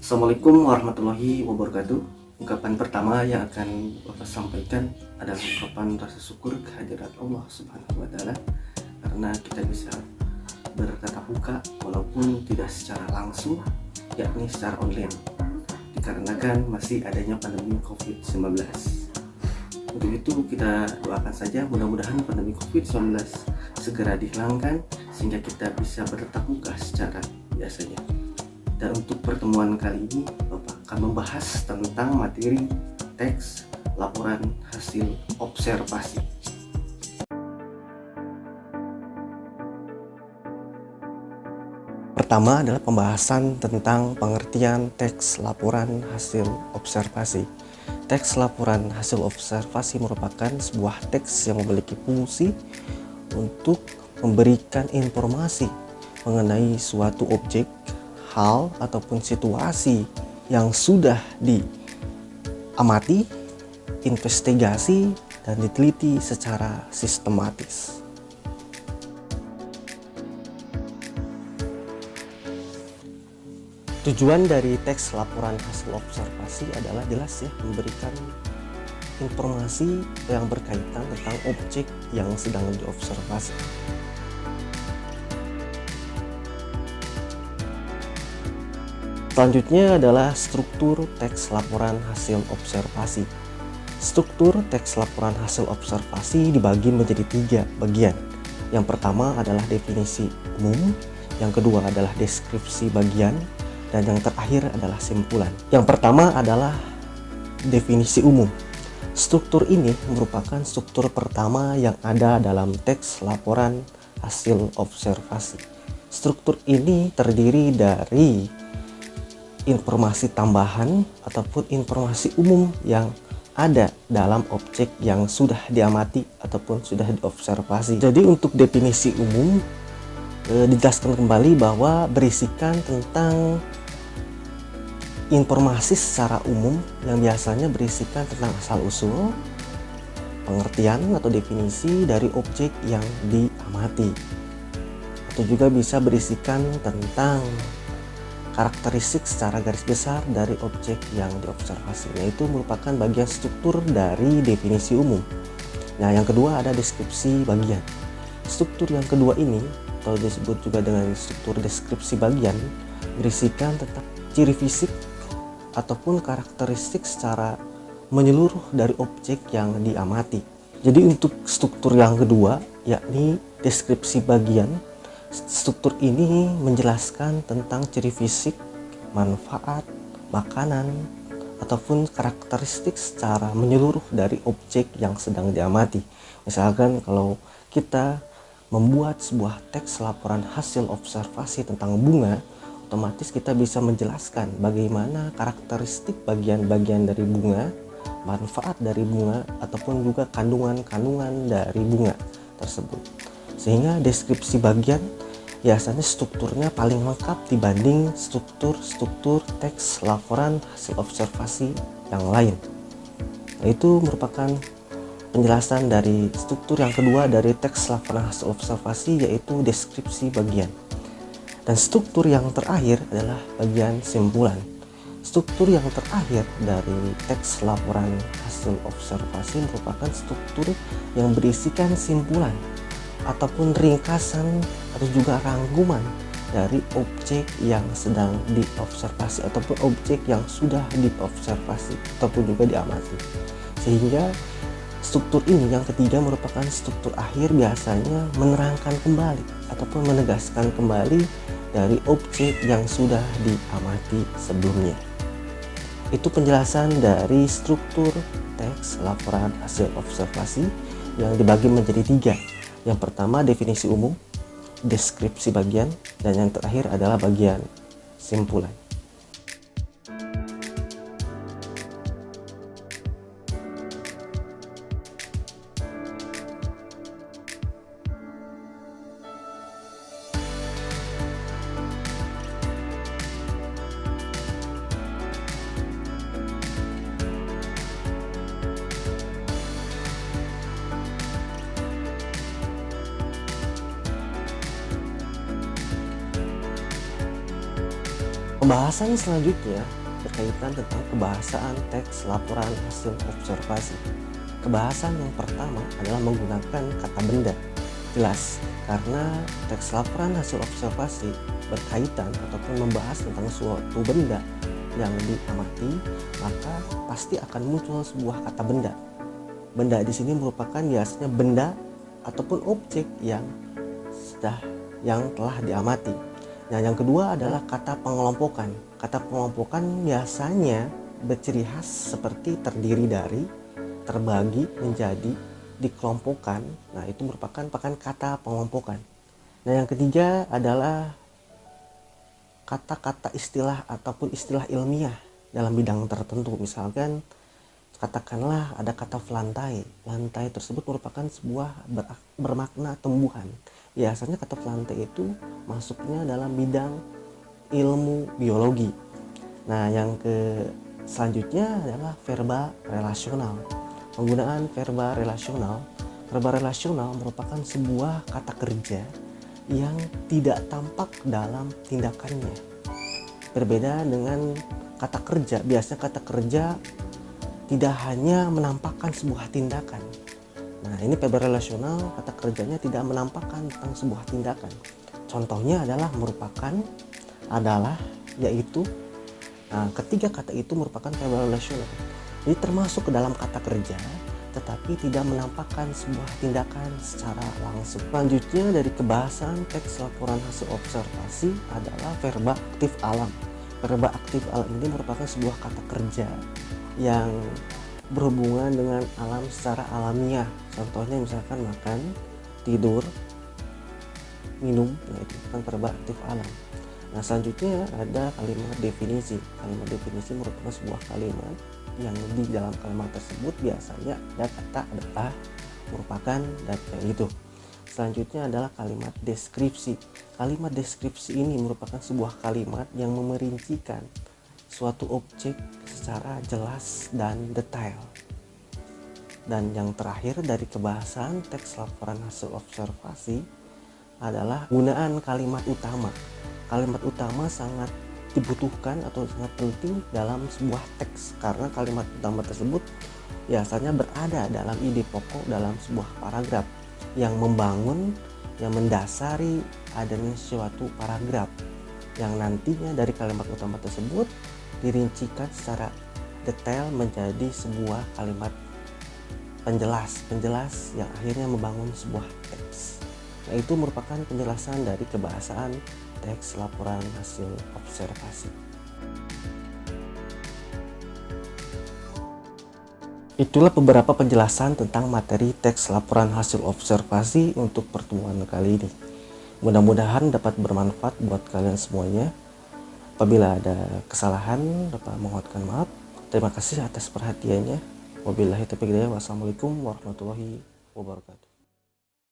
Assalamualaikum warahmatullahi wabarakatuh. Ungkapan pertama yang akan Bapak sampaikan adalah ungkapan rasa syukur kehadirat Allah Subhanahu wa Ta'ala, karena kita bisa bertatap muka walaupun tidak secara langsung, yakni secara online, dikarenakan masih adanya pandemi COVID-19. Untuk itu kita doakan saja mudah-mudahan pandemi COVID-19 segera dihilangkan sehingga kita bisa bertatap muka secara biasanya. Dan untuk pertemuan kali ini Bapak akan membahas tentang materi teks laporan hasil observasi. Pertama adalah pembahasan tentang pengertian teks laporan hasil observasi. Teks laporan hasil observasi merupakan sebuah teks yang memiliki fungsi untuk memberikan informasi mengenai suatu objek, hal ataupun situasi yang sudah diamati, investigasi, dan diteliti secara sistematis. Tujuan dari teks laporan hasil observasi adalah jelas ya, memberikan informasi yang berkaitan tentang objek yang sedang diobservasi. Selanjutnya adalah struktur teks laporan hasil observasi. Struktur teks laporan hasil observasi dibagi menjadi 3 bagian. Yang pertama adalah definisi umum, yang kedua adalah deskripsi bagian, dan yang terakhir adalah simpulan. Yang pertama adalah definisi umum. Struktur ini merupakan struktur pertama yang ada dalam teks laporan hasil observasi. Struktur ini terdiri dari informasi tambahan ataupun informasi umum yang ada dalam objek yang sudah diamati ataupun sudah diobservasi. Jadi untuk definisi umum dijelaskan kembali bahwa berisikan tentang informasi secara umum yang biasanya berisikan tentang asal-usul, pengertian atau definisi dari objek yang diamati, atau juga bisa berisikan tentang karakteristik secara garis besar dari objek yang diobservasi, yaitu merupakan bagian struktur dari definisi umum. Nah, yang kedua ada deskripsi bagian. Struktur yang kedua ini, atau disebut juga dengan struktur deskripsi bagian, berisikan tentang ciri fisik ataupun karakteristik secara menyeluruh dari objek yang diamati. Jadi untuk struktur yang kedua, yakni deskripsi bagian, struktur ini menjelaskan tentang ciri fisik, manfaat, makanan, ataupun karakteristik secara menyeluruh dari objek yang sedang diamati. Misalkan kalau kita membuat sebuah teks laporan hasil observasi tentang bunga, otomatis kita bisa menjelaskan bagaimana karakteristik bagian-bagian dari bunga, manfaat dari bunga, ataupun juga kandungan-kandungan dari bunga tersebut. Sehingga deskripsi bagian biasanya strukturnya paling lengkap dibanding struktur teks laporan hasil observasi yang lain. Nah, itu merupakan penjelasan dari struktur yang kedua dari teks laporan hasil observasi, yaitu deskripsi bagian. Dan struktur yang terakhir adalah bagian simpulan. Struktur yang terakhir dari teks laporan hasil observasi merupakan struktur yang berisikan simpulan ataupun ringkasan atau juga rangkuman dari objek yang sedang diobservasi ataupun objek yang sudah diobservasi ataupun juga diamati. Sehingga struktur ini yang ketiga merupakan struktur akhir, biasanya menerangkan kembali ataupun menegaskan kembali dari objek yang sudah diamati sebelumnya. Itu penjelasan dari struktur teks laporan hasil observasi yang dibagi menjadi 3. Yang pertama definisi umum, deskripsi bagian, dan yang terakhir adalah bagian simpulan. Pembahasan selanjutnya berkaitan tentang kebahasaan teks laporan hasil observasi. Kebahasan yang pertama adalah menggunakan kata benda. Jelas, karena teks laporan hasil observasi berkaitan ataupun membahas tentang suatu benda yang diamati, maka pasti akan muncul sebuah kata benda. Benda di sini merupakan biasanya benda ataupun objek yang telah diamati. Nah, yang kedua adalah kata pengelompokan. Kata pengelompokan biasanya berciri khas seperti terdiri dari, terbagi menjadi, dikelompokkan. Nah, itu merupakan kata pengelompokan. Nah, yang ketiga adalah kata-kata istilah ataupun istilah ilmiah dalam bidang tertentu. Misalkan katakanlah ada kata flantai. Flantai tersebut merupakan sebuah bermakna tumbuhan. Biasanya kata flantai itu masuknya dalam bidang ilmu biologi. Nah, yang selanjutnya adalah verba relasional. Penggunaan verba relasional. Verba relasional merupakan sebuah kata kerja yang tidak tampak dalam tindakannya. Berbeda dengan kata kerja. Biasanya kata kerja tidak hanya menampakkan sebuah tindakan. Nah, ini verba relasional, kata kerjanya tidak menampakkan tentang sebuah tindakan. Contohnya adalah yaitu. Nah, ketiga kata itu merupakan verba relasional. Jadi termasuk ke dalam kata kerja, tetapi tidak menampakkan sebuah tindakan secara langsung. Selanjutnya dari kebahasan teks laporan hasil observasi adalah verba aktif alam. Verba aktif alam ini merupakan sebuah kata kerja yang berhubungan dengan alam secara alamiah. Contohnya misalkan makan, tidur, minum. Nah, itu kan verba aktif alam. Nah, selanjutnya ada kalimat definisi. Kalimat definisi merupakan sebuah kalimat yang di dalam kalimat tersebut biasanya ada kata adalah, merupakan, dan kayak gitu. Selanjutnya adalah kalimat deskripsi. Kalimat deskripsi ini merupakan sebuah kalimat yang memerincikan suatu objek secara jelas dan detail. Dan yang terakhir dari kebahasan teks laporan hasil observasi adalah penggunaan kalimat utama. Kalimat utama sangat dibutuhkan atau sangat penting dalam sebuah teks karena kalimat utama tersebut biasanya berada dalam ide pokok dalam sebuah paragraf yang membangun, yang mendasari adanya suatu paragraf yang nantinya dari kalimat utama tersebut dirincikan secara detail menjadi sebuah kalimat penjelas yang akhirnya membangun sebuah teks. Nah, itu merupakan penjelasan dari kebahasaan teks laporan hasil observasi. Itulah beberapa penjelasan tentang materi teks laporan hasil observasi untuk pertemuan kali ini. Mudah-mudahan dapat bermanfaat buat kalian semuanya. Apabila ada kesalahan, dapat mohonkan maaf. Terima kasih atas perhatiannya. Wabillahi taufiq hidayah. Wassalamualaikum warahmatullahi wabarakatuh.